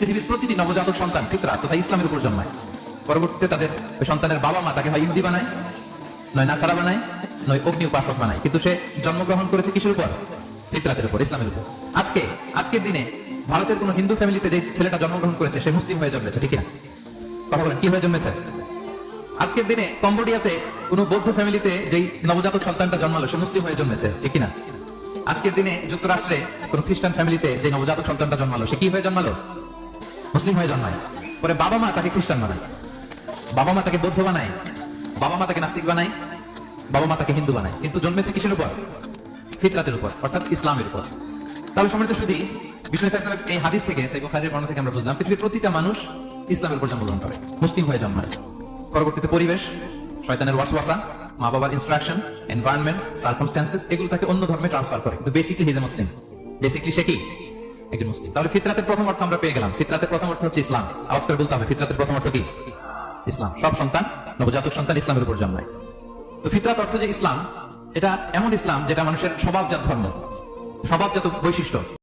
পৃথিবীর প্রতিটি নবজাতক সন্তান ফিতরা তথা ইসলামের উপর জন্মায়। পরবর্তীতে তাদের ওই সন্তানের বাবা মা তাকে হয় ইহুদি বানায়, নয় নাসারা বানায়, নয় অগ্নি উপাসক বানায়, কিন্তু সে জন্মগ্রহণ করেছে কিসের উপর? ফিতরাতের উপর, ইসলামের উপর। আজকের দিনে ভারতের কোন হিন্দু ফ্যামিলিতে যে ছেলেটা জন্মগ্রহণ করেছে সে মুসলিম হয়ে জন্মেছে, ঠিক না? কথা বলেন, কি হয়ে জন্মেছে? আজকের দিনে কম্বোডিয়াতে কোন বৌদ্ধ ফ্যামিলিতে যেই নবজাতক সন্তানটা জন্মালো সে মুসলিম হয়ে জন্মেছে, ঠিক না? আজকের দিনে যুক্তরাষ্ট্রে কোন খ্রিস্টান ফ্যামিলিতে যে নবজাতক সন্তানটা জন্মালো সে কি হয়ে জন্মালো? মুসলিম হয়ে জন্মায়। পরে বাবা মা তাকে খ্রিস্টান বানায়, বাবা মা তাকে বৌদ্ধ বানায়, বাবা মা তাকে নাস্তিক বানায়, বাবা মা তাকে হিন্দু বানায়, কিন্তু জন্মেছে কিসের উপর? ফিতরাতের উপর, অর্থাৎ ইসলামের উপর। তাহলে সম্মানিত শুধু বিষ্ণু ইসলামের এই হাদিস থেকে, সেই বুখারীর বর্ণনা থেকে আমরা বুঝলাম পৃথিবীর প্রতিটা মানুষ ইসলামের উপর জন্মগ্রহণ করে, মুসলিম হয়ে জন্মায়। পরবর্তীতে পরিবেশ, শয়তানের ওয়াসওয়াসা, মা বাবার ইনস্ট্রাকশন, এনভায়রনমেন্ট, সার্কামস্ট্যান্সেস, এগুলো তাকে অন্য ধর্মে ট্রান্সফার করে, কিন্তু basically he is a Muslim. Basically সে কি? একজন মুসলিম। তাহলে ফিতরাতের প্রথম অর্থ আমরা পেয়ে গেলাম। ফিতরাতের প্রথম অর্থ হচ্ছে ইসলাম। আওয়াজ করে বলতে হবে, ফিতরাতের প্রথম অর্থ কি? ইসলাম। সব সন্তান, নবজাতক সন্তান ইসলামের উপর জন্মায়। তো ফিতরাত অর্থ যে ইসলাম, এটা এমন ইসলাম যেটা মানুষের স্বভাবজাত ধর্ম, স্বভাবজাত বৈশিষ্ট্য।